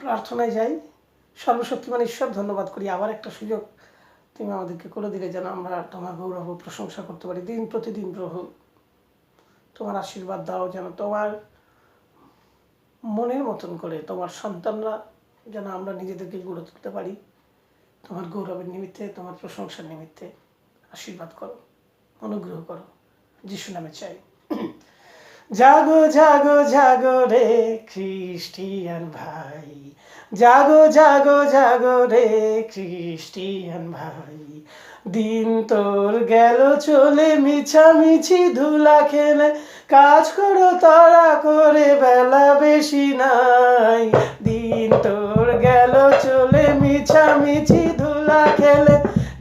প্রার্থনায় যাই। সর্বশক্তিমান ঈশ্বর, ধন্যবাদ করি আবার একটা সুযোগ তুমি আমাদেরকে করে দিলে, যেন আমরা তোমার গৌরব প্রশংসা করতে পারি দিন প্রতিদিন। প্রভু, তোমার আশীর্বাদ দাও, যেন তোমার মনের মতন করে তোমার সন্তানরা যেন আমরা নিজেদেরকে গড়ে তুলতে পারি তোমার গৌরবের নিমিত্তে, তোমার প্রশংসার নিমিত্তে। আশীর্বাদ করো, অনুগ্রহ করো, যিশু নামে চাই। জাগো জাগো জাগো রে খ্রিস্টিয়ান ভাই, জাগো জাগো জাগো রে খ্রিস্টিয়ান ভাই। দিন তোর গেল চলে মিছামিছি ধুলা খেলে, কাজ করো তাড়া করে বেলা বেশি নাই। দিন তোর গেল চলে মিছামিছি ধুলা খেলে,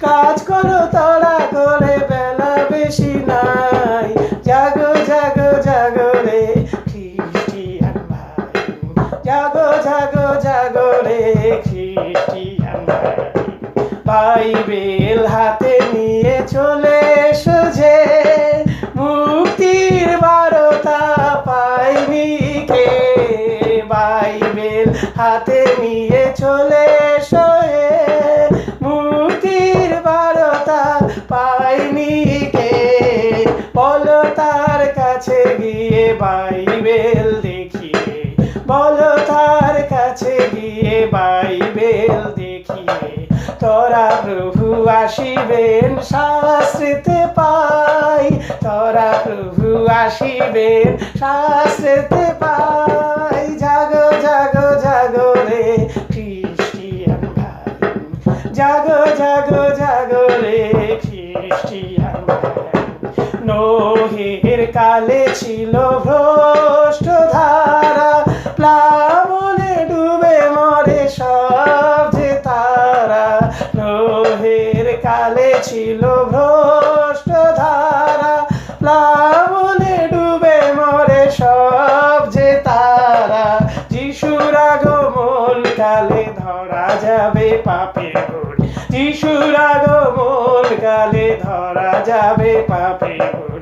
কাজ করো তাড়া করে বেলা বেশি নাই। জাগো জাগো জাগো রে খ্রিস্টিয়ান ভাই, জাগো জাগো জাগো রে খ্রিস্টিয়ান ভাই। বাইবেল হাতে নিয়ে চলে এসো যে, মুক্তির বারতা পাইনি কে। বাইবেল হাতে নিয়ে চলে এসো, মুক্তির বারতা পাইনি কে। বলো তার কাছে গিয়ে বাইবেল দেখিয়ে, বলো তার কাছে গিয়ে বাইবেল দেখিয়ে। তোরা প্রভু আসিবেন শাস্ত্রেতে পাই, তোরা প্রভু আসিবেন শাস্ত্রেতে পাই। জাগো জাগো জাগো রে খ্রিস্টিয়ান ভাই, জাগো জাগো জাগো রে খ্রিস্টিয়ান ভাই। নোহের কালে ছিল ভ্রষ্ট ধারা, প্লাবনে ডুবে মরে সব যে তারা। নোহের কালে ছিল ভ্রষ্ট ধারা, প্লাবনে ডুবে মরে সব যে তারা। যিশুর আগমন কালে ধরা যাবে পাপের ঘোর, যিশুর আগমন কালে ধরা যাবে পাপের ঘোর।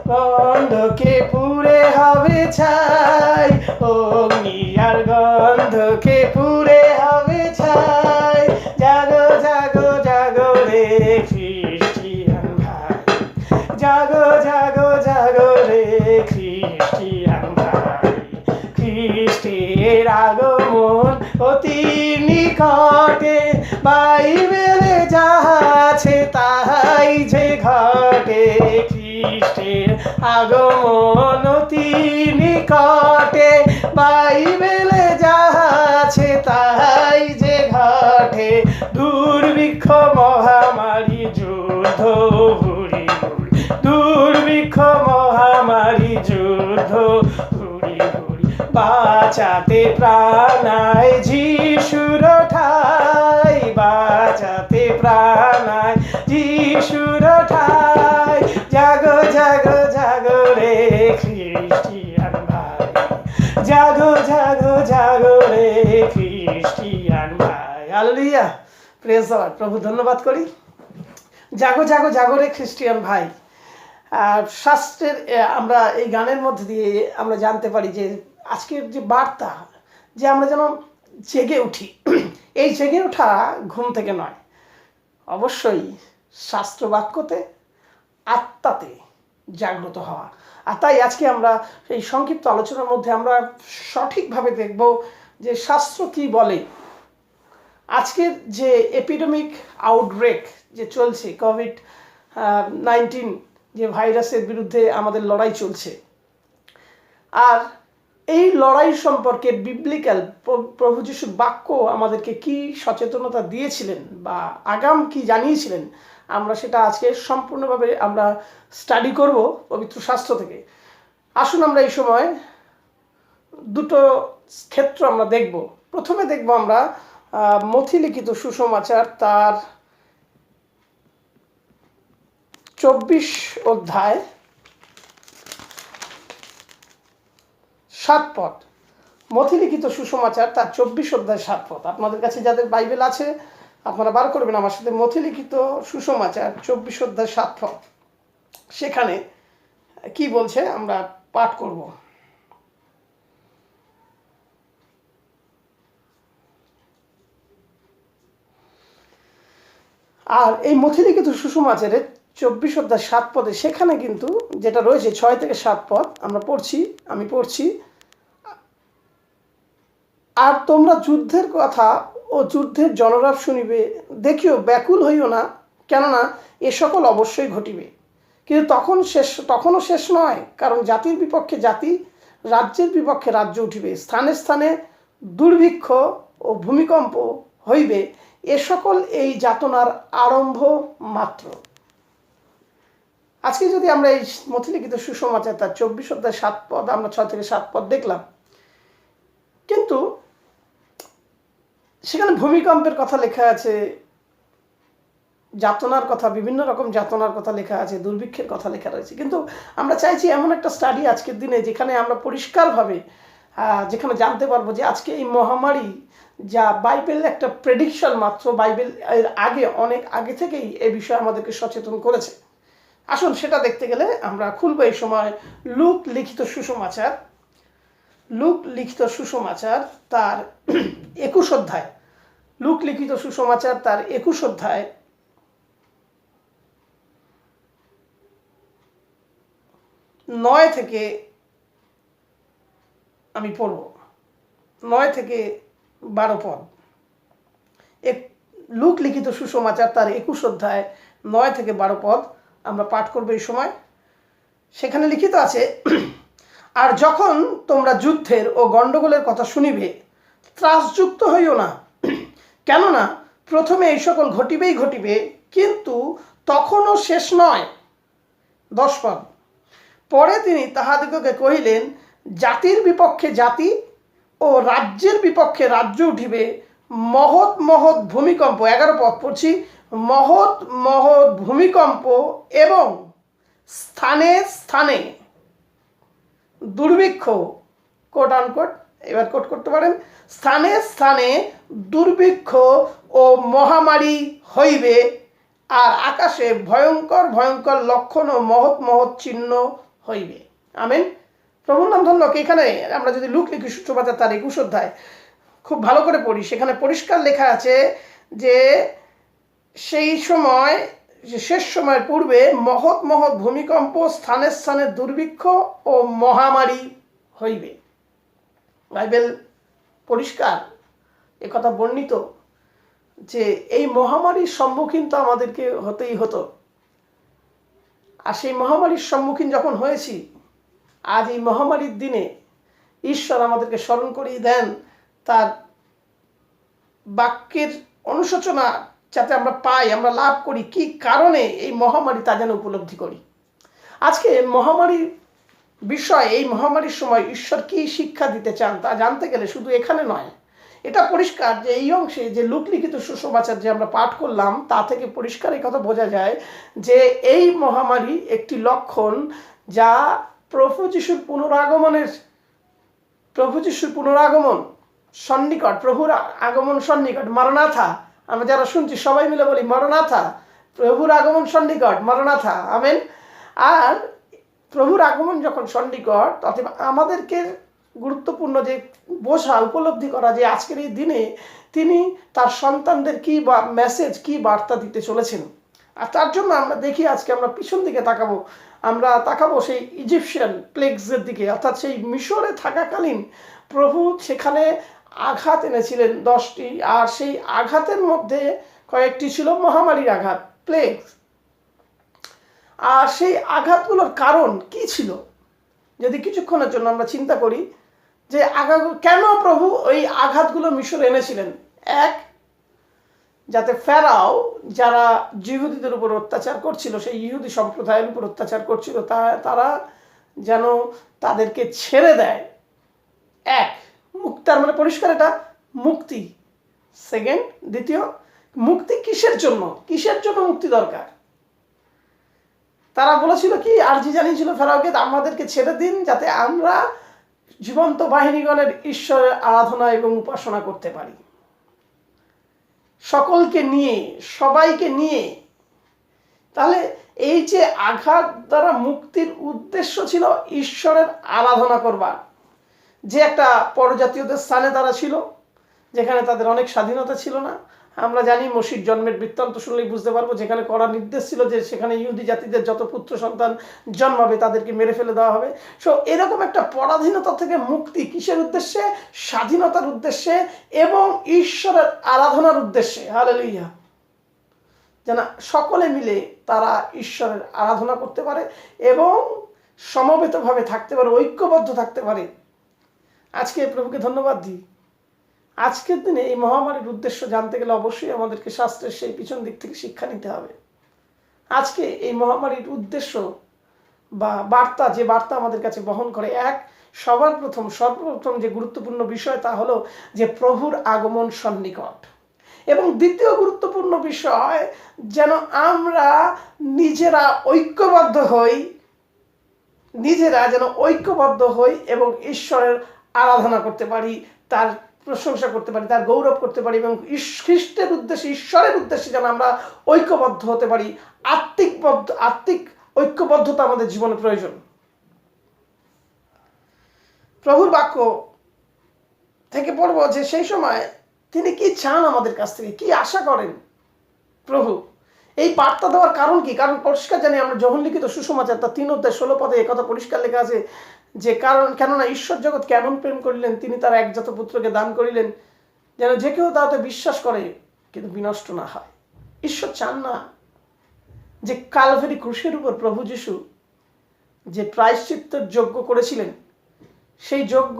গন্ধকে পুড়ে হবে ছাই, অগ্নি আর গন্ধকে পুড়ে হবে ছাই। জাগো জাগো জাগো রে খ্রিস্টিয়ান ভাই, জাগো জাগো জাগো রে খ্রিস্টিয়ান ভাই। খ্রিস্টের আগমন অতি নিকটে, বাইবেলে যাহা আছে তাহাই যে ঘটে। খ্রিস্টের আগমন অতি নিকটে, বাইবেলে যাহা আছে তাহাই যে ঘটে। দুর্ভিক্ষ মহামারী যুদ্ধ ভুরি ভুরি, দুর্ভিক্ষ মহামারী যুদ্ধ ভুরি ভুরি। বাঁচাতে প্রাণায় যিশুর ঠাই, বাঁচাতে প্রাণায় যিশুর ঠাই। জাগো জাগো জাগো রে খ্রিস্টিয়ান ভাই, জাগো জাগো জাগো রে খ্রিস্টিয়ান ভাই। Hallelujah, praise the Lord. প্রভু ধন্যবাদ করি। জাগো জাগো জাগো রে খ্রিস্টিয়ান ভাই। আর শাস্ত্রের আমরা এই গানের মধ্যে দিয়ে আমরা জানতে পারি যে আজকের যে বার্তা, যে আমরা যেন জেগে উঠি। এই জেগে ওঠা ঘুম থেকে নয়, অবশ্যই শাস্ত্র বাক্যতে, আত্মাতে জাগ্রত হওয়া। আর তাই আজকে আমরা এই সংক্ষিপ্ত আলোচনার মধ্যে আমরা সঠিকভাবে দেখব যে শাস্ত্র কী বলে। আজকের যে এপিডেমিক আউটব্রেক যে চলছে, কোভিড-19 যে ভাইরাসের বিরুদ্ধে আমাদের লড়াই চলছে, আর এই লড়াই সম্পর্কে বিবলিক্যাল প্রভু যিশুর বাক্য আমাদেরকে কি সচেতনতা দিয়েছিলেন বা আগাম কি জানিয়েছিলেন, আমরা সেটা আজকে সম্পূর্ণভাবে আমরা স্টাডি করব পবিত্র শাস্ত্র থেকে। আসুন আমরা এই সময় দুটো ক্ষেত্র আমরা দেখব। প্রথমে দেখব আমরা মথি লিখিত সুসমাচার তার 24 অধ্যায় 7 পদ। মথি লিখিত সুসমাচার তার 24 অধ্যায় 7 পদ। আপনাদের কাছে যাদের বাইবেল আছে আপনারা বার করবেন আমার সাথে। মথি লিখিত সুসমাচার 24 অধ্যায় 7 পদ। সেখানে কি বলছে আমরা পাঠ করব। আর এই মথিলিখিত সুষমাচারের 24 অধ্যায় 7 পদে সেখানে কিন্তু যেটা রয়েছে 6 থেকে 7 পদ আমি পড়ছি। আর তোমরা যুদ্ধের কথা ও যুদ্ধের জনরাব শুনিবে, দেখিও ব্যাকুল হইও না, কেননা এ সকল অবশ্যই ঘটিবে। কিন্তু তখনও শেষ নয়, কারণ জাতির বিপক্ষে জাতি, রাজ্যের বিপক্ষে রাজ্য উঠিবে, স্থানে স্থানে দুর্ভিক্ষ ও ভূমিকম্প হইবে, এ সকল এই যাতনার আরম্ভ মাত্র। আজকে যদি আমরা এই মথিলিখিত সুসমাচার তার 24 অধ্যায় 7 পদ, আমরা 6 থেকে 7 পদ দেখলাম, কিন্তু সেখানে ভূমিকম্পের কথা লেখা আছে, যাতনার কথা, বিভিন্ন রকম যাতনার কথা লেখা আছে, দুর্ভিক্ষের কথা লেখা রয়েছে। কিন্তু আমরা চাইছি এমন একটা স্টাডি আজকের দিনে যেখানে আমরা পরিষ্কারভাবে যেখানে জানতে পারবো যে আজকে এই মহামারী, যা বাইবেল একটা প্রেডিকশন মাত্র, বাইবেল এর আগে অনেক আগে থেকেই এ বিষয়ে আমাদেরকে সচেতন করেছে। আসুন সেটা দেখতে গেলে আমরা খুলবো এই সময় লুক লিখিত সুসমাচার তার 21 অধ্যায়। লুক লিখিত সুসমাচার তার 21 অধ্যায় 9 থেকে আমি পড়ব, 9 থেকে 12 পদ। লুক লিখিত সুসমাচার তার 21 অধ্যায় 9 থেকে 12 পদ আমরা পাঠ করবো এই সময়। সেখানে লিখিত আছে, আর যখন তোমরা যুদ্ধের ও গণ্ডগোলের কথা শুনিবে, ত্রাসযুক্ত হইও না, কেননা প্রথমে এই সকল ঘটিবে, কিন্তু তখনও শেষ নয়। 10 পদ। পরে তিনি তাহাদিগকে কহিলেন, জাতির বিপক্ষে জাতি ও রাজ্যের বিপক্ষে রাজ্য উঠিবে, মহৎ মহৎ ভূমিকম্প, 11 পদ পড়ছি, মহৎ মহৎ ভূমিকম্প এবং স্থানে স্থানে দুর্ভিক্ষ, কোট আনকোট, এবার কোট করতে পারেন, স্থানে স্থানে দুর্ভিক্ষ ও মহামারী হইবে, আর আকাশে ভয়ঙ্কর ভয়ঙ্কর লক্ষণ ও মহৎ মহৎ চিহ্ন হইবে। আমেন। প্রভুর নাম ধন্য। এখানে আমরা যদি লুক লিখিত সুসমাচার তার 21 অধ্যায় খুব ভালো করে পড়ি, সেখানে পরিষ্কার লেখা আছে যে সেই সময়, যে শেষ সময়ের পূর্বে মহৎ মহৎ ভূমিকম্প, স্থানে স্থানে দুর্ভিক্ষ ও মহামারী হইবে। বাইবেল পরিষ্কার একথা বর্ণিত যে এই মহামারীর সম্মুখীন তো আমাদেরকে হতেই হতো। আর সেই মহামারীর সম্মুখীন যখন হয়েছি, আজ এই মহামারীর দিনে ঈশ্বর আমাদেরকে স্মরণ করিয়ে দেন তার বাক্যের অনুশোচনা যাতে আমরা পাই, আমরা লাভ করি, কি কারণে এই মহামারী তা যেন উপলব্ধি করি। আজকে মহামারীর বিষয়, এই মহামারীর সময় ঈশ্বর কি শিক্ষা দিতে চান তা জানতে গেলে শুধু এখানে নয়, এটা পরিষ্কার যে এই অংশে যে লুক লিখিত সুসমাচার যে আমরা পাঠ করলাম তা থেকে পরিষ্কার এই কথা বোঝা যায় যে এই মহামারী একটি লক্ষণ যা প্রভু যিশুর পুনরাগমন সন্নিকট, প্রভুর আগমন সন্নিকট, মারনাথা। আমরা যারা শুনছি সবাই মিলে বলি মারনাথা, প্রভুর আগমন সন্নিকট, মারনাথা। আমেন। আর প্রভুর আগমন যখন সন্নিকট, অতএব আমাদেরকে গুরুত্বপূর্ণ যে বোঝা, উপলব্ধি করা যে আজকের এই দিনে তিনি তার সন্তানদের কি বা মেসেজ, কি বার্তা দিতে চলেছেন। আর তার জন্য আমরা দেখি, আজকে আমরা পিছন দিকে তাকাবো সেই ইজিপশিয়ান প্লেগসের দিকে, অর্থাৎ সেই মিশরে থাকাকালীন প্রভু সেখানে আঘাত এনেছিলেন 10টি, আর সেই আঘাতের মধ্যে কয়েকটি ছিল মহামারীর আঘাত, প্লেগস। আর সেই আঘাতগুলোর কারণ কি ছিল যদি কিছুক্ষণের জন্য আমরা চিন্তা করি যে কেন প্রভু ওই আঘাতগুলো মিশরে এনেছিলেন। এক, যাতে ফেরাও যারা ইহুদিদের উপর অত্যাচার করছিল, সেই ইহুদি সম্প্রদায়ের উপর অত্যাচার করছিল, তারা যেন তাদেরকে ছেড়ে দেয়। এক, তার মানে পরিষ্কার এটা মুক্তি। সেকেন্ড, দ্বিতীয়, মুক্তি কিসের জন্য মুক্তি দরকার। তারা বলেছিল কি, আরজি জানিয়েছিল ফেরাওকে, আমাদেরকে ছেড়ে দিন যাতে আমরা জীবন্ত বাহিনীগণের ঈশ্বরের আরাধনা এবং উপাসনা করতে পারি, সকলকে নিয়ে, সবাইকে নিয়ে। তাহলে এই যে আঘাত দ্বারা মুক্তির উদ্দেশ্য ছিল ঈশ্বরের আরাধনা করবার, যে একটা পরজাতীয়দের স্থানে তারা ছিল, যেখানে তাদের অনেক স্বাধীনতা ছিল না, আমরা জানি মসির জন্মের বৃত্তান্ত শুনলেই বুঝতে পারবো, যেখানে কড়া নির্দেশ ছিল যে সেখানে ইহুদি জাতিদের যত পুত্র সন্তান জন্মাবে তাদেরকে মেরে ফেলে দেওয়া হবে। সো এরকম একটা পরাধীনতা থেকে মুক্তি কিসের উদ্দেশ্যে? স্বাধীনতার উদ্দেশ্যে এবং ঈশ্বরের আরাধনার উদ্দেশ্যে। হালেলুয়া। যেন সকলে মিলে তারা ঈশ্বরের আরাধনা করতে পারে এবং সমবেতভাবে থাকতে পারে, ঐক্যবদ্ধ থাকতে পারে। আজকে প্রভুকে ধন্যবাদ দিই। আজকের দিনে এই মহামারীর উদ্দেশ্য জানতে গেলে অবশ্যই আমাদেরকে শাস্ত্রের সেই পিছন দিক থেকে শিক্ষা নিতে হবে। আজকে এই মহামারীর উদ্দেশ্য বা বার্তা, যে বার্তা আমাদের কাছে বহন করে, সর্বপ্রথম যে গুরুত্বপূর্ণ বিষয় তা হলো যে প্রভুর আগমন সন্নিকট। এবং দ্বিতীয় গুরুত্বপূর্ণ বিষয় যেন আমরা নিজেরা ঐক্যবদ্ধ হই এবং ঈশ্বরের আরাধনা করতে পারি, তার প্রশংসা করতে পারি, তার গৌরব করতে পারি এবং খ্রিস্টের উদ্দেশ্যে, ঈশ্বরের উদ্দেশ্যে যেন আমরা ঐক্যবদ্ধ হতে পারি। আত্মিক ঐক্যবদ্ধতা আমাদের জীবনে প্রয়োজন। প্রভুর বাক্য থেকে পড়বো যে সেই সময় তিনি কি চান আমাদের কাছ থেকে, কি আশা করেন প্রভু। এই বার্তা দেওয়ার কারণ কি? কারণ পরিষ্কার জানি আমরা, যোহন লিখিত সুসমাচার তার 3:16 একথা পরিষ্কার লেখা আছে যে কেননা ঈশ্বর জগৎ কেমন প্রেম করিলেন, তিনি তার একজাত পুত্রকে দান করিলেন, যেন যে কেউ তাতে বিশ্বাস করে কিন্তু বিনষ্ট না হয়। ঈশ্বর চান না যে কালভারি ক্রুশের উপর প্রভু যিশু যে প্রায়শ্চিত্তের যজ্ঞ করেছিলেন, সেই যজ্ঞ,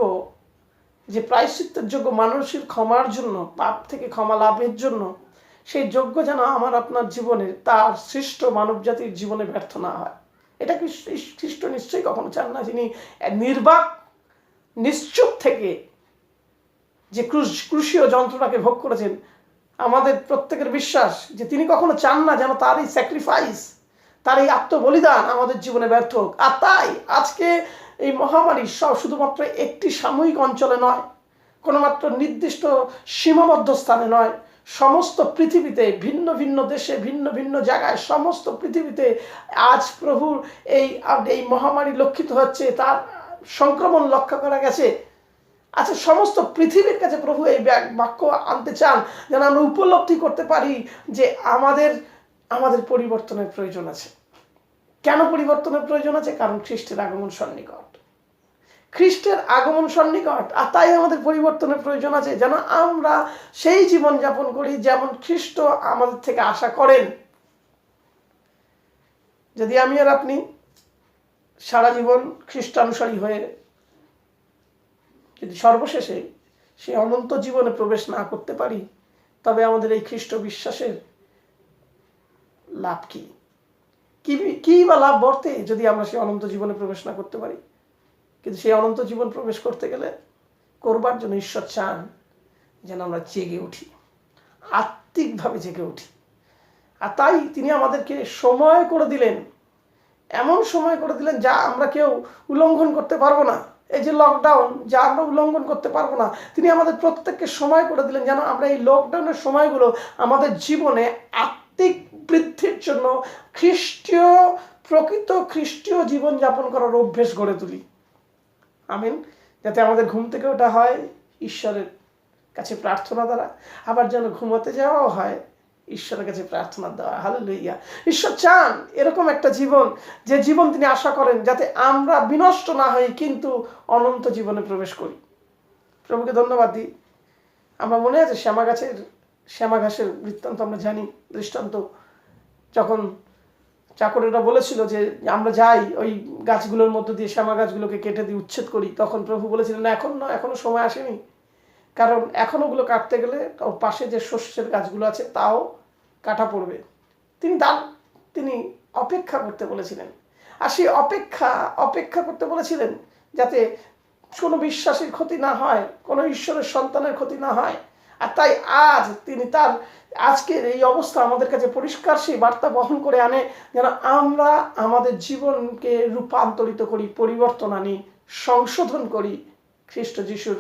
যে প্রায়শ্চিত্তের যজ্ঞ মানুষের ক্ষমার জন্য, পাপ থেকে ক্ষমা লাভের জন্য, সেই যজ্ঞ যেন আমার আপনার জীবনে, তার সৃষ্ট মানব জাতির জীবনে ব্যর্থ না হয়। এটা কি খ্রিস্ট নিশ্চয়ই কখনো চান না। যিনি নির্বাক নিশ্চুপ থেকে যে ক্রুশীয় যন্ত্রটাকে ভোগ করেছেন, আমাদের প্রত্যেকের বিশ্বাস যে তিনি কখনো চান না যেন তার এই স্যাক্রিফাইস, তার এই আত্মবলিদান আমাদের জীবনে ব্যর্থ হোক। আর তাই আজকে এই মহামারী শুধুমাত্র একটি সাময়িক অঞ্চলে নয়, কোনো মাত্র নির্দিষ্ট সীমাবদ্ধ স্থানে নয়, সমস্ত পৃথিবীতে, ভিন্ন ভিন্ন দেশে, ভিন্ন ভিন্ন জায়গায়, সমস্ত পৃথিবীতে আজ প্রভুর এই মহামারী লক্ষিত হচ্ছে, তার সংক্রমণ লক্ষ্য করা গেছে। আচ্ছা, সমস্ত পৃথিবীর কাছে প্রভু এই বাক্য আনতে চান যেন আমরা উপলব্ধি করতে পারি যে আমাদের পরিবর্তনের প্রয়োজন আছে। কেন পরিবর্তনের প্রয়োজন আছে? কারণ খ্রিস্টের আগমন সন্নিকট। খ্রিস্টের আগমন সন্নিকট, আর তাই আমাদের পরিবর্তনের প্রয়োজন আছে যেন আমরা সেই জীবন যাপন করি যেমন খ্রিস্ট আমাদের থেকে আশা করেন। যদি আমি আর আপনি সারা জীবন খ্রিস্টানুসারী হয়ে যদি সর্বশেষে সেই অনন্ত জীবনে প্রবেশ না করতে পারি, তবে আমাদের এই খ্রিস্ট বিশ্বাসের লাভ কি? কি বা লাভ বর্তে যদি আমরা সেই অনন্ত জীবনে প্রবেশ না করতে পারি? কিন্তু সেই অনন্ত জীবন প্রবেশ করতে গেলে, করবার জন্য ঈশ্বর চান যেন আমরা জেগে উঠি, আত্মিকভাবে জেগে উঠি। আর তাই তিনি আমাদেরকে সময় করে দিলেন, এমন সময় করে দিলেন যা আমরা কেউ উল্লঙ্ঘন করতে পারবো না। এই যে লকডাউন, যা আমরা উল্লঙ্ঘন করতে পারবো না, তিনি আমাদের প্রত্যেককে সময় করে দিলেন যেন আমরা এই লকডাউনের সময়গুলো আমাদের জীবনে আত্মিক বৃদ্ধির জন্য প্রকৃত খ্রিস্টীয় জীবনযাপন করার অভ্যেস গড়ে তুলি। আমিন। যাতে আমাদের ঘুম থেকে ওঠা হয় ঈশ্বরের কাছে প্রার্থনা দ্বারা, আবার যেন ঘুমাতে যাওয়াও হয় ঈশ্বরের কাছে প্রার্থনা দেওয়া। হালেলুয়া। ঈশ্বর চান এরকম একটা জীবন, যে জীবন তিনি আশা করেন যাতে আমরা বিনষ্ট না হই কিন্তু অনন্ত জীবনে প্রবেশ করি। প্রভুকে ধন্যবাদ দিই। আমরা মনে আছে শ্যামা ঘাসের বৃত্তান্ত আমরা জানি, দৃষ্টান্ত। যখন চাকরেরা বলেছিল যে আমরা যাই ওই গাছগুলোর মধ্য দিয়ে, শ্যামা গাছগুলোকে কেটে দিয়ে উচ্ছেদ করি, তখন প্রভু বলেছিলেন না, এখন নয়, এখনো সময় আসেনি, কারণ এখন ওগুলো কাটতে গেলে ওর পাশে যে শস্যের গাছগুলো আছে তাও কাটা পড়বে। তিনি অপেক্ষা করতে বলেছিলেন। আর সেই অপেক্ষা করতে বলেছিলেন যাতে কোনো বিশ্বাসীর ক্ষতি না হয়, কোনো ঈশ্বরের সন্তানের ক্ষতি না হয়। আর তাই আজ তিনি তার আজকের এই অবস্থা আমাদের কাছে পরিষ্কার সেই বার্তা বহন করে আনে যেন আমরা আমাদের জীবনকে রূপান্তরিত করি, পরিবর্তন আনি, সংশোধন করি খ্রিস্ট যিশুর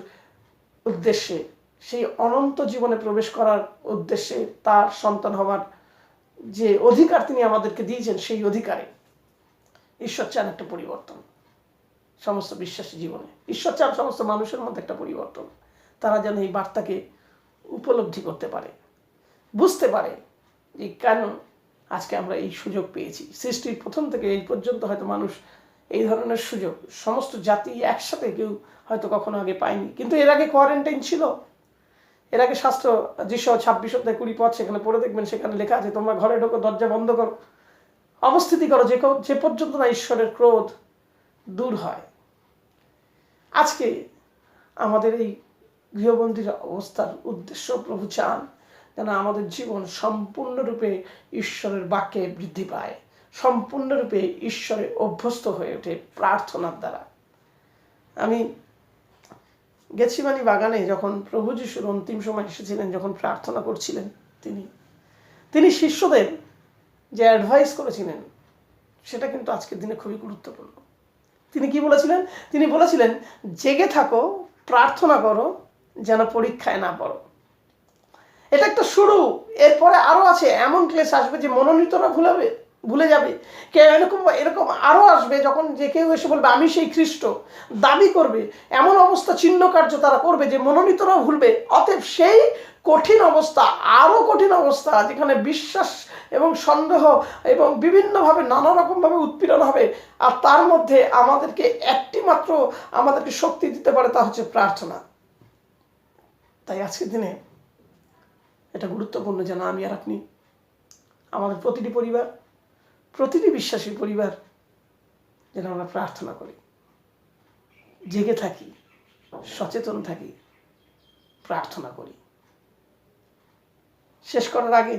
উদ্দেশ্যে, সেই অনন্ত জীবনে প্রবেশ করার উদ্দেশ্যে, তার সন্তান হওয়ার যে অধিকার তিনি আমাদেরকে দিয়েছেন, সেই অধিকারে ঈশ্বর চান একটা পরিবর্তন সমস্ত বিশ্বাসী জীবনে। ঈশ্বর চান সমস্ত মানুষের মধ্যে একটা পরিবর্তন, তারা যেন এই বার্তাকে উপলব্ধি করতে পারে, বুঝতে পারে যে কেন আজকে আমরা এই সুযোগ পেয়েছি। সৃষ্টির প্রথম থেকে এই পর্যন্ত হয়তো মানুষ এই ধরনের সুযোগ সমস্ত জাতি একসাথে কেউ হয়তো কখনো আগে পায়নি। কিন্তু এর আগে কোয়ারেন্টাইন ছিল, এর আগে শাস্ত্র 26-20 সেখানে পড়ে দেখবেন, সেখানে লেখা আছে তোমরা ঘরে ঢোকো, দরজা বন্ধ করো, অবস্থিতি করো, যে পর্যন্ত না ঈশ্বরের ক্রোধ দূর হয়। আজকে আমাদের এই গৃহবন্দির অবস্থার উদ্দেশ্য প্রভু চান যেন আমাদের জীবন সম্পূর্ণরূপে ঈশ্বরের বাক্যে বৃদ্ধি পায়, সম্পূর্ণরূপে ঈশ্বরে অভ্যস্ত হয়ে ওঠে প্রার্থনার দ্বারা। আমি গেতসেমানি বাগানে যখন প্রভু যিশুর অন্তিম সময় এসেছিলেন, যখন প্রার্থনা করছিলেন, তিনি শিষ্যদের যে অ্যাডভাইস করেছিলেন সেটা কিন্তু আজকের দিনে খুবই গুরুত্বপূর্ণ। তিনি কি বলেছিলেন? তিনি বলেছিলেন জেগে থাকো, প্রার্থনা করো, যেন পরীক্ষায় না পড়ো। এটা একটা শুরু, এরপরে আরো আছে। এমন ক্লেশ আসবে যে মনোনীতরা ভুলে যাবে। এরকম আরো আসবে যখন যে কেউ এসে বলবে আমি সেই খ্রিস্ট, দাবি করবে, এমন অবস্থা চিহ্ন কার্য তারা করবে যে মনোনীতরাও ভুলবে। অতএব সেই কঠিন অবস্থা, আরো কঠিন অবস্থা, যেখানে বিশ্বাস এবং সন্দেহ এবং বিভিন্নভাবে নানা রকমভাবে উৎপীড়ন হবে, আর তার মধ্যে আমাদেরকে একটি মাত্র আমাদেরকে শক্তি দিতে পারে, তা হচ্ছে প্রার্থনা। তাই আজকের দিনে এটা গুরুত্বপূর্ণ যেন আমি আর আপনি, আমাদের প্রতিটি পরিবার, প্রতিটি বিশ্বাসী পরিবার যেন আমরা প্রার্থনা করি, জেগে থাকি, সচেতন থাকি, প্রার্থনা করি। শেষ করার আগে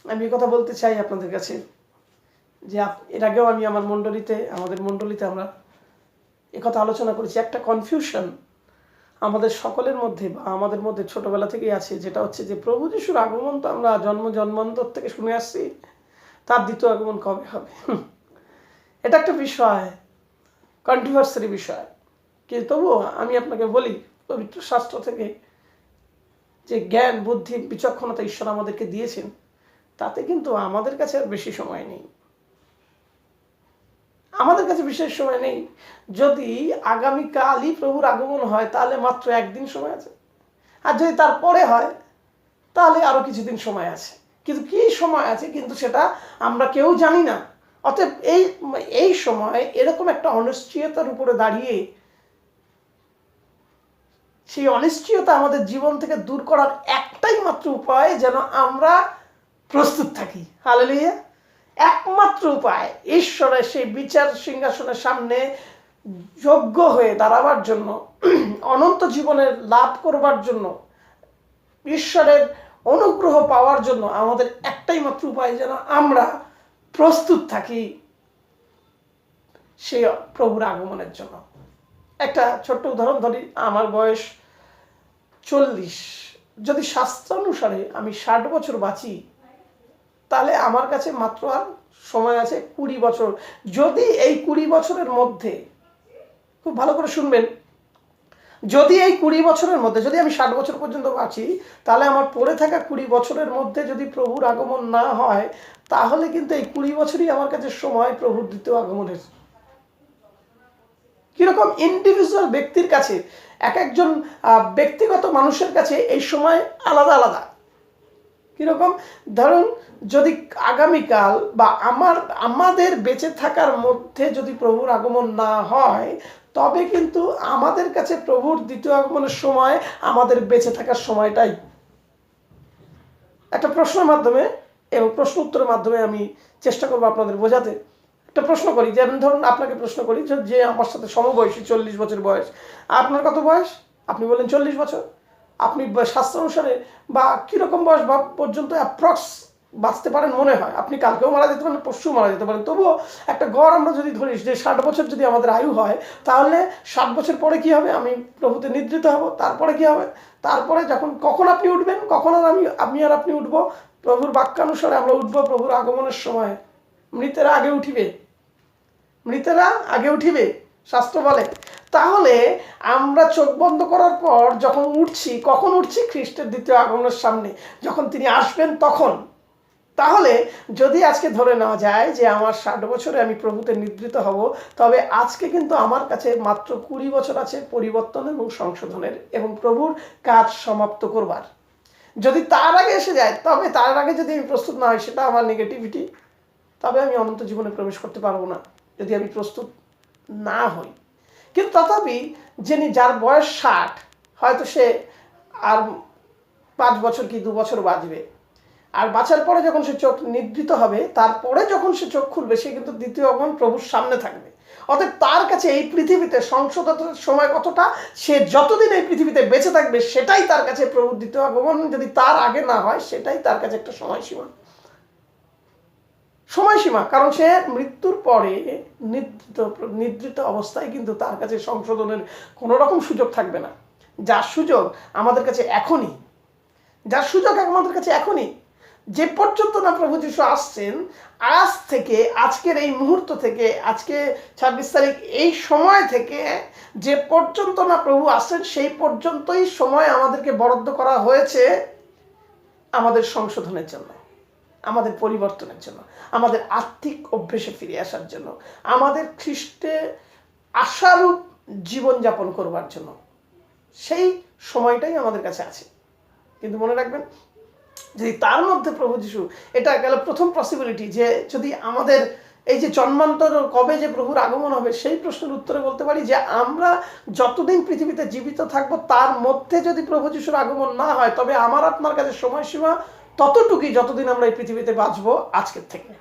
আমি কথা বলতে চাই আপনাদের কাছে যে এর আগেও আমি আমাদের মণ্ডলীতে আমরা একথা আলোচনা করেছি। একটা কনফিউশন আমাদের সকলের মধ্যে বা আমাদের মধ্যে ছোটবেলা থেকেই আছে, যেটা হচ্ছে যে প্রভু যিশুর আগমন তো আমরা জন্মান্তর থেকে শুনে আসছি, তার দ্বিতীয় আগমন কবে হবে। এটা একটা বিষয়, কন্ট্রোভার্সারি বিষয়। কিন্তু তবুও আমি আপনাকে বলি, পবিত্র শাস্ত্র থেকে যে জ্ঞান, বুদ্ধি, বিচক্ষণতা ঈশ্বর আমাদেরকে দিয়েছেন, তাতে কিন্তু আমাদের কাছে আর বেশি সময় নেই। আমাদের কাছে বিশেষ সময় নেই। যদি আগামীকালই প্রভুর আগমন হয় তাহলে মাত্র একদিন সময় আছে, আর যদি তারপরে হয় তাহলে আরো কিছুদিন সময় আছে। কিন্তু কি সময় আছে কিন্তু সেটা আমরা কেউ জানি না। অতএব এই সময় এরকম একটা অনিশ্চয়তার উপরে দাঁড়িয়ে, সেই অনিশ্চয়তা আমাদের জীবন থেকে দূর করার একটাই মাত্র উপায় যেন আমরা প্রস্তুত থাকি। হালেলুয়া! একমাত্র উপায় ঈশ্বরের সেই বিচার সিংহাসনের সামনে যোগ্য হয়ে দাঁড়াবার জন্য, অনন্ত জীবনের লাভ করবার জন্য, ঈশ্বরের অনুগ্রহ পাওয়ার জন্য আমাদের একটাই মাত্র উপায় যেন আমরা প্রস্তুত থাকি সেই প্রভুর আগমনের জন্য। একটা ছোট্ট উদাহরণ ধরি। আমার বয়স 40, যদি শাস্ত্রানুসারে আমি 60 বছর বাঁচি, তাহলে আমার কাছে মাত্র আর সময় আছে 20 বছর। যদি এই 20 বছরের মধ্যে, খুব ভালো করে শুনবেন, যদি এই 20 বছরের মধ্যে, যদি আমি 60 বছর পর্যন্ত বাঁচি, তাহলে আমার পড়ে থাকা 20 বছরের মধ্যে যদি প্রভুর আগমন না হয়, তাহলে কিন্তু এই 20 বছরই আমার কাছে সময় প্রভুর দ্বিতীয় আগমনের। কিরকম? ইন্ডিভিজুয়াল ব্যক্তির কাছে, এক একজন ব্যক্তিগত মানুষের কাছে এই সময় আলাদা আলাদা। কিরকম? ধরুন, যদি আগামীকাল বা আমাদের বেঁচে থাকার মধ্যে যদি প্রভুর আগমন না হয়, তবে কিন্তু আমাদের কাছে প্রভুর দ্বিতীয় আগমনের সময় আমাদের বেঁচে থাকার সময়টাই। একটা প্রশ্নের মাধ্যমে এবং প্রশ্ন উত্তরের মাধ্যমে আমি চেষ্টা করবো আপনাদের বোঝাতে। একটা প্রশ্ন করি, যেমন ধরুন আপনাকে প্রশ্ন করি যে আমার সাথে সমবয়সী, 40 বছর বয়স, আপনার কত বয়স? আপনি বলেন 40 বছর। আপনি শাস্ত্র অনুসারে বা কীরকম বয়স পর্যন্ত অ্যাপ্রক্স বাঁচতে পারেন মনে হয়? আপনি কালকেও মারা যেতে পারেন, পরশুও মারা যেতে পারেন। তবুও একটা গড় আমরা যদি ধরি যে 60 বছর যদি আমাদের আয়ু হয়, তাহলে 60 বছর পরে কি হবে? আমি প্রভুতে নিদ্রিত হব। তারপরে কি হবে? তারপরে কখন আপনি উঠবেন, কখন আর আমি আর আপনি উঠবো? প্রভুর বাক্যানুসারে আমরা উঠবো প্রভুর আগমনের সময়। মৃতেরা আগে উঠিবে, মৃতেরা আগে উঠিবে, শাস্ত্র বলে। তাহলে আমরা চোখ বন্ধ করার পর যখন উঠছি, কখন উঠছি? খ্রিস্টের দ্বিতীয় আগমনের সামনে, যখন তিনি আসবেন তখন। তাহলে যদি আজকে ধরে নেওয়া যায় যে আমার 60 বছরে আমি প্রভুতে নিদ্রিত হব, তবে আজকে কিন্তু আমার কাছে মাত্র 20 বছর আছে পরিবর্তন এবং সংশোধনের এবং প্রভুর কাজ সমাপ্ত করবার। যদি তার আগে এসে যায়, তবে তার আগে যদি আমি প্রস্তুত না হই, সেটা আমার নেগেটিভিটি, তবে আমি অনন্ত জীবনে প্রবেশ করতে পারবো না যদি আমি প্রস্তুত না হই। কিন্তু তথাপি যার বয়স 60, হয়তো সে আর 5 বছর কি 2 বছর বাঁচবে, আর বাঁচার পরে যখন সে চোখ নিদ্রিত হবে, তারপরে যখন সে চোখ খুলবে, সে কিন্তু দ্বিতীয় আগমন প্রভুর সামনে থাকবে। অতএব তার কাছে এই পৃথিবীতে সংশোধনের সময় কতটা, সে যতদিন এই পৃথিবীতে বেঁচে থাকবে, সেটাই তার কাছে প্রভুর দ্বিতীয় আগমন। যদি তার আগে না হয়, সেটাই তার কাছে একটা সময়সীমা। কারণ সে মৃত্যুর পরে নিদ্রিত অবস্থায় কিন্তু তার কাছে সংশোধনের কোনো রকম সুযোগ থাকবে না। যার সুযোগ আমাদের কাছে এখনই, যে পর্যন্ত না প্রভু যিশু আসছেন, আজ থেকে, আজকের এই মুহূর্ত থেকে, আজকে 26 তারিখ, এই সময় থেকে যে পর্যন্ত না প্রভু আসছেন, সেই পর্যন্তই সময় আমাদেরকে বরাদ্দ করা হয়েছে আমাদের সংশোধনের জন্য, আমাদের পরিবর্তনের জন্য, আমাদের আত্মিক অভ্যেসে ফিরে আসার জন্য, আমাদের খ্রিস্টে আশারূপ জীবনযাপন করবার জন্য। সেই সময়টাই আমাদের কাছে আছে। কিন্তু মনে রাখবেন, যদি তার মধ্যে প্রভু যিশু, এটা গেল প্রথম পসিবিলিটি, যে যদি আমাদের এই যে জন্মান্তর কবে যে প্রভুর আগমন হবে, সেই প্রশ্নের উত্তরে বলতে পারি যে আমরা যতদিন পৃথিবীতে জীবিত থাকবো, তার মধ্যে যদি প্রভু যিশুর আগমন না হয়, তবে আমার আপনার কাছে সময়সীমা ততটুকুই যতদিন আমরা এই পৃথিবীতে বাঁচবো আজকের থেকে।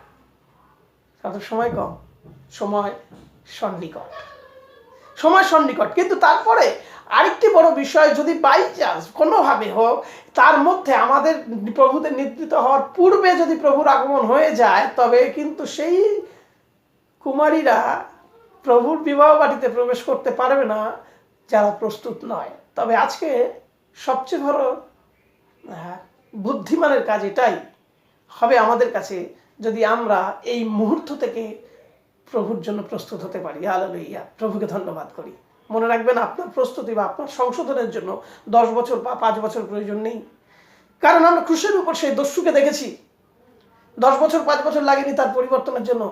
তাদের সময় কম, সময় সন্নিকট। কিন্তু তারপরে আরেকটি বড় বিষয়, যদি বাই চান্স কোনোভাবে হোক তার মধ্যে আমাদের প্রভুদের নিদ্রিত হওয়ার পূর্বে যদি প্রভুর আগমন হয়ে যায়, তবে কিন্তু সেই কুমারীরা প্রভুর বিবাহ বাড়িতে প্রবেশ করতে পারবে না যারা প্রস্তুত নয়। তবে আজকে সবচেয়ে বড় বুদ্ধিমানের কাজ এটাই হবে আমাদের কাছে, যদি আমরা এই মুহূর্ত থেকে প্রভুর জন্য প্রস্তুত হতে পারি। হালেলুয়া, প্রভুকে ধন্যবাদ করি। মনে রাখবেন, আপনার প্রস্তুতি বা আপনার সংশোধনের জন্য 10 বছর বা 5 বছর প্রয়োজন নেই। কারণ আমরা ক্রুশের উপর সেই দস্যুকে দেখেছি, 10 বছর 5 বছর লাগেনি তার পরিবর্তনের জন্য।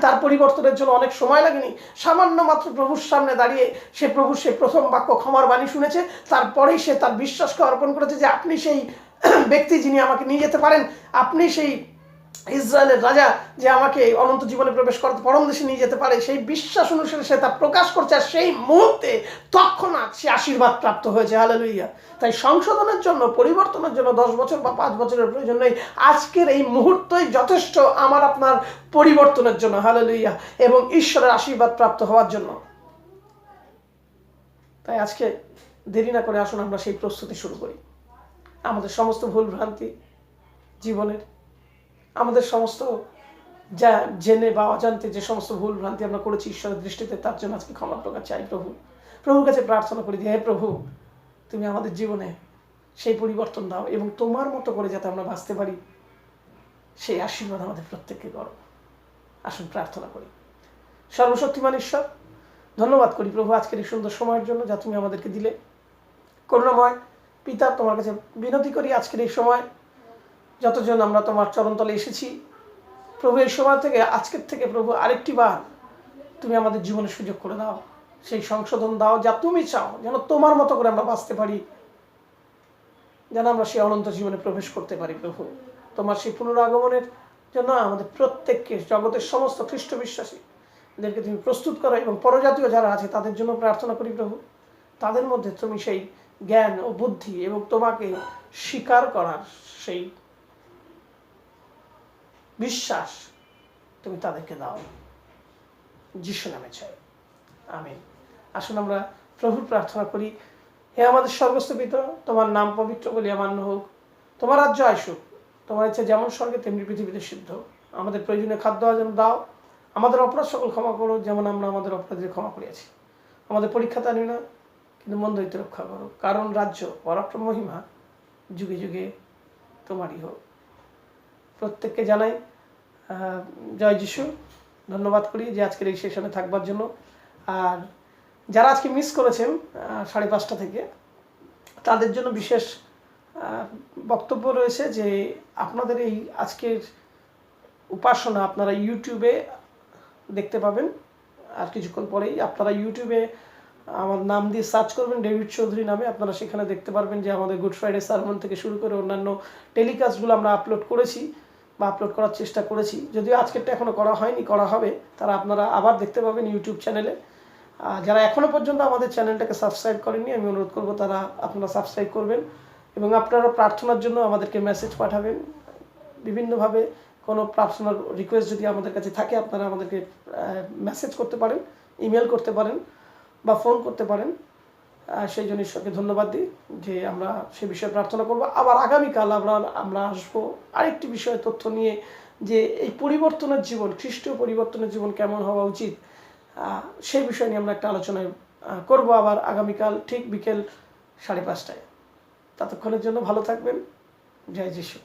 তার পরিবর্তনের জন্য অনেক সময় লাগেনি। সামান্য মাত্র প্রভুর সামনে দাঁড়িয়ে সে প্রভুর সেই প্রথম বাক্য ক্ষমার বাণী শুনেছে, তারপরেই সে তার বিশ্বাসকে অর্পণ করেছে যে আপনি সেই ব্যক্তি যিনি আমাকে নিয়ে যেতে পারেন, আপনি সেই ইসরায়েলের রাজা যে আমাকে অনন্ত জীবনে প্রবেশ করতে পরম দেশে নিয়ে যেতে পারে। সেই বিশ্বাস অনুসারে সে তা প্রকাশ করছে, আর সেই মুহূর্তে তৎক্ষণাৎ সে আশীর্বাদ প্রাপ্ত হয়েছে। হালেলুয়া। তাই সংশোধনের জন্য, পরিবর্তনের জন্য 10 বছর বা 5 বছরের প্রয়োজন নেই। আজকের এই মুহূর্তই যথেষ্ট আমার আপনার পরিবর্তনের জন্য। হালেলুয়া। এবং ঈশ্বরের আশীর্বাদ প্রাপ্ত হওয়ার জন্য। তাই আজকে দেরি না করে আসুন আমরা সেই প্রস্তুতি শুরু করি। আমাদের সমস্ত ভুল ভ্রান্তি জীবনের, আমাদের সমস্ত যা জেনে বা অজান্তে যে সমস্ত ভুল ভ্রান্তি আমরা করেছি ঈশ্বরের দৃষ্টিতে, তার জন্য আজকে ক্ষমা প্রকার চাই। প্রভুর কাছে প্রার্থনা করি যে হে প্রভু, তুমি আমাদের জীবনে সেই পরিবর্তন দাও এবং তোমার মতো করে যাতে আমরা বাঁচতে পারি, সেই আশীর্বাদ আমাদের প্রত্যেককে করো। আসুন প্রার্থনা করি। সর্বশক্তিমান ঈশ্বর, ধন্যবাদ করি প্রভু আজকের এই সুন্দর সময়ের জন্য যা তুমি আমাদেরকে দিলে। করুণাময় পিতা, তোমার কাছে বিনতি করি আজকের এই সময় যতজন আমরা তোমার চরণতলে এসেছি প্রভু, এই সময় থেকে, আজকের থেকে প্রভু আরেকটি বার তুমি আমাদের জীবনে সুযোগ করে দাও, সেই সংশোধন দাও যা তুমি চাও, যেন তোমার মতো করে আমরা বাঁচতে পারি, যেন আমরা সেই অনন্ত জীবনে প্রবেশ করতে পারি। প্রভু, তোমার সেই পুনরাগমনের জন্য আমাদের প্রত্যেককে, জগতের সমস্ত খ্রিস্ট বিশ্বাসীদেরকে তুমি প্রস্তুত করো এবং পরজাতীয় যারা আছে তাদের জন্য প্রার্থনা করি প্রভু, তাদের মধ্যে তুমি সেই জ্ঞান ও বুদ্ধি এবং তোমাকে স্বীকার করার সেই বিশ্বাস তুমি তাদেরকে দাও। যিশু নামে চাই, আমিন। আসুন আমরা প্রভুর প্রার্থনা করি। হে আমাদের স্বর্গস্থ পিতা, তোমার নাম পবিত্র বলিয়া মান্য হোক, তোমার রাজ্য আসুক, তোমার ইচ্ছা যেমন স্বর্গে তেমনি পৃথিবীতে সিদ্ধ। আমাদের প্রয়োজনীয় খাদ্য যেন দাও, আমাদের অপরাধ সকল ক্ষমা করো যেমন আমরা আমাদের অপরাধীদের ক্ষমা করিয়াছি। আমাদের পরীক্ষাতে আনি না, কিন্তু মন্দ হইতে রক্ষা করো, কারণ রাজ্য, পরাক্রম, মহিমা যুগে যুগে তোমারই হোক। প্রত্যেককে জানাই জয় যিশু। ধন্যবাদ করি যে আজকের এই সেশনে থাকবার জন্য। আর যারা আজকে মিস করেছেন 5:30 থেকে, তাদের জন্য বিশেষ বক্তব্য রয়েছে যে আপনাদের এই আজকের উপাসনা আপনারা ইউটিউবে দেখতে পাবেন। আর কিছুক্ষণ পরেই আপনারা ইউটিউবে আমার নাম দিয়ে সার্চ করবেন ডেভিড চৌধুরী নামে, আপনারা সেখানে দেখতে পারবেন যে আমাদের গুড ফ্রাইডে সার্মন থেকে শুরু করে অন্যান্য টেলিকাস্টগুলো আমরা আপলোড করেছি বা আপলোড করার চেষ্টা করেছি। যদিও আজকেরটা এখনও করা হয়নি, করা হবে, তারা আপনারা আবার দেখতে পাবেন ইউটিউব চ্যানেলে। যারা এখনও পর্যন্ত আমাদের চ্যানেলটাকে সাবস্ক্রাইব করেননি, আমি অনুরোধ করব তারা আপনারা সাবস্ক্রাইব করবেন এবং আপনারা প্রার্থনার জন্য আমাদেরকে মেসেজ পাঠাবেন বিভিন্নভাবে। কোনো প্রার্থনার রিকোয়েস্ট যদি আমাদের কাছে থাকে, আপনারা আমাদেরকে মেসেজ করতে পারেন, ইমেল করতে পারেন বা ফোন করতে পারেন। সেই জন্য ঈশ্বরকে ধন্যবাদ দিই যে আমরা সে বিষয়ে প্রার্থনা করব। আবার আগামীকাল আমরা আসবো আরেকটি বিষয়ে তথ্য নিয়ে, যে এই পরিবর্তনের জীবন, খ্রিস্টীয় পরিবর্তনের জীবন কেমন হওয়া উচিত, সেই বিষয় নিয়ে আমরা একটা আলোচনায় করব আবার আগামীকাল ঠিক বিকেল 5:30টায়। ততক্ষণের জন্য ভালো থাকবেন। জয় যিশু।